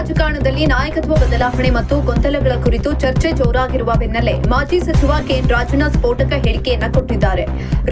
ರಾಜಕಾರಣದಲ್ಲಿ ನಾಯಕತ್ವ ಬದಲಾವಣೆ ಮತ್ತು ಗೊಂದಲಗಳ ಕುರಿತು ಚರ್ಚೆ ಜೋರಾಗಿರುವ ಬೆನ್ನಲ್ಲೇ ಮಾಜಿ ಸಚಿವ ಕೆಎನ್ ರಾಜಣ್ಣ ಸ್ಫೋಟಕ ಹೇಳಿಕೆಯನ್ನ ಕೊಟ್ಟಿದ್ದಾರೆ.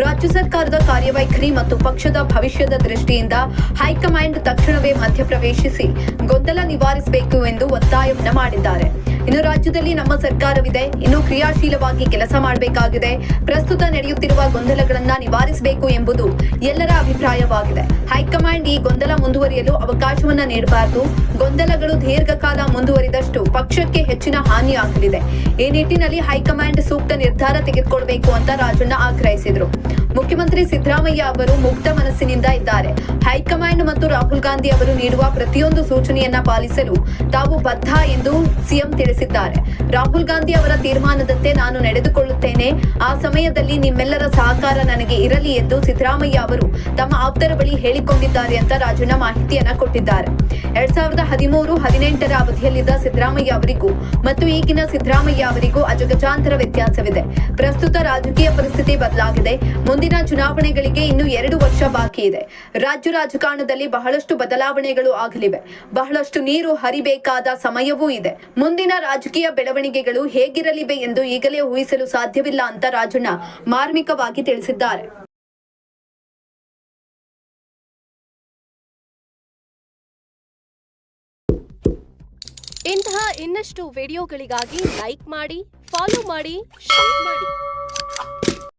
ರಾಜ್ಯ ಸರ್ಕಾರದ ಕಾರ್ಯವೈಖರಿ ಮತ್ತು ಪಕ್ಷದ ಭವಿಷ್ಯದ ದೃಷ್ಟಿಯಿಂದ ಹೈಕಮಾಂಡ್ ತಕ್ಷಣವೇ ಮಧ್ಯಪ್ರವೇಶಿಸಿ ಗೊಂದಲ ನಿವಾರಿಸಬೇಕು ಎಂದು ಒತ್ತಾಯವನ್ನ ಮಾಡಿದ್ದಾರೆ. ಇನ್ನು ರಾಜ್ಯದಲ್ಲಿ ನಮ್ಮ ಸರ್ಕಾರವಿದೆ, ಇನ್ನು ಕ್ರಿಯಾಶೀಲವಾಗಿ ಕೆಲಸ ಮಾಡಬೇಕಾಗಿದೆ. ಪ್ರಸ್ತುತ ನಡೆಯುತ್ತಿರುವ ಗೊಂದಲಗಳನ್ನ ನಿವಾರಿಸಬೇಕು ಎಂಬುದು ಎಲ್ಲರ ಅಭಿಪ್ರಾಯವಾಗಿದೆ. ಹೈಕಮಾಂಡ್ ಈ ಗೊಂದಲ ಮುಂದುವರಿಯಲು ಅವಕಾಶವನ್ನ ನೀಡಬಾರದು. ಗೊಂದಲಗಳು ದೀರ್ಘಕಾಲ ಮುಂದುವರಿದಷ್ಟು ಪಕ್ಷಕ್ಕೆ ಹೆಚ್ಚಿನ ಹಾನಿಯಾಗಲಿದೆ. ಈ ನಿಟ್ಟಿನಲ್ಲಿ ಹೈಕಮಾಂಡ್ ಸೂಕ್ತ ನಿರ್ಧಾರ ತೆಗೆದುಕೊಳ್ಳಬೇಕು ಅಂತ ರಾಜಣ್ಣ ಆಗ್ರಹಿಸಿದರು. ಮುಖ್ಯಮಂತ್ರಿ ಸಿದ್ದರಾಮಯ್ಯ ಅವರು ಮುಕ್ತ ಮನಸ್ಸಿನಿಂದ ಇದ್ದಾರೆ. ಹೈಕಮಾಂಡ್ ಮತ್ತು ರಾಹುಲ್ ಗಾಂಧಿ ಅವರು ನೀಡುವ ಪ್ರತಿಯೊಂದು ಸೂಚನೆಯನ್ನ ಪಾಲಿಸಲು ತಾವು ಬದ್ಧ ಎಂದು ಸಿಎಂ ತಿಳಿಸಿದ್ದಾರೆ. ರಾಹುಲ್ ಗಾಂಧಿ ಅವರ ತೀರ್ಮಾನದಂತೆ ನಾನು ನಡೆದುಕೊಳ್ಳುತ್ತೇನೆ. ಆ ಸಮಯದಲ್ಲಿ ನಿಮ್ಮೆಲ್ಲರ ಸಹಕಾರ ನನಗೆ ಇರಲಿ ಎಂದು ಸಿದ್ದರಾಮಯ್ಯ ಅವರು ತಮ್ಮ ಆಪ್ತರ ಬಳಿ ಹೇಳಿಕೊಂಡಿದ್ದಾರೆ ಅಂತ ರಾಜಣ್ಣ ಮಾಹಿತಿಯನ್ನ ಕೊಟ್ಟಿದ್ದಾರೆ. 2013-18 ಅವಧಿಯಲ್ಲಿದ್ದ ಸಿದ್ದರಾಮಯ್ಯ ಅವರಿಗೂ ಮತ್ತು ಈಗಿನ ಸಿದ್ದರಾಮಯ್ಯ ಅವರಿಗೂ ಅಜಗಜಾಂತರ ವ್ಯತ್ಯಾಸವಿದೆ. ಪ್ರಸ್ತುತ ರಾಜಕೀಯ ಪರಿಸ್ಥಿತಿ ಬದಲಾಗಿದೆ. ಮುಂದಿನ ಚುನಾವಣೆಗಳಿಗೆ ಇನ್ನು 2 ವರ್ಷ ಬಾಕಿ ಇದೆ. ರಾಜ್ಯ ರಾಜಕಾರಣದಲ್ಲಿ ಬಹಳಷ್ಟು ಬದಲಾವಣೆಗಳು ಆಗಲಿವೆ. ಬಹಳಷ್ಟು ನೀರು ಹರಿಬೇಕಾದ ಸಮಯವೂ ಇದೆ. ಮುಂದಿನ ರಾಜಕೀಯ ಬೆಳವಣಿಗೆಗಳು ಹೇಗಿರಲಿವೆ ಎಂದು ಈಗಲೇ ಊಹಿಸಲು ಸಾಧ್ಯವಿಲ್ಲ ಅಂತ ರಾಜಣ್ಣ ಮಾರ್ಮಿಕವಾಗಿ ತಿಳಿಸಿದ್ದಾರೆ. ಇಂತಹ ಇನ್ನಷ್ಟು ವಿಡಿಯೋಗಳಿಗಾಗಿ ಲೈಕ್ ಮಾಡಿ, ಫಾಲೋ ಮಾಡಿ, ಶೇರ್ ಮಾಡಿ.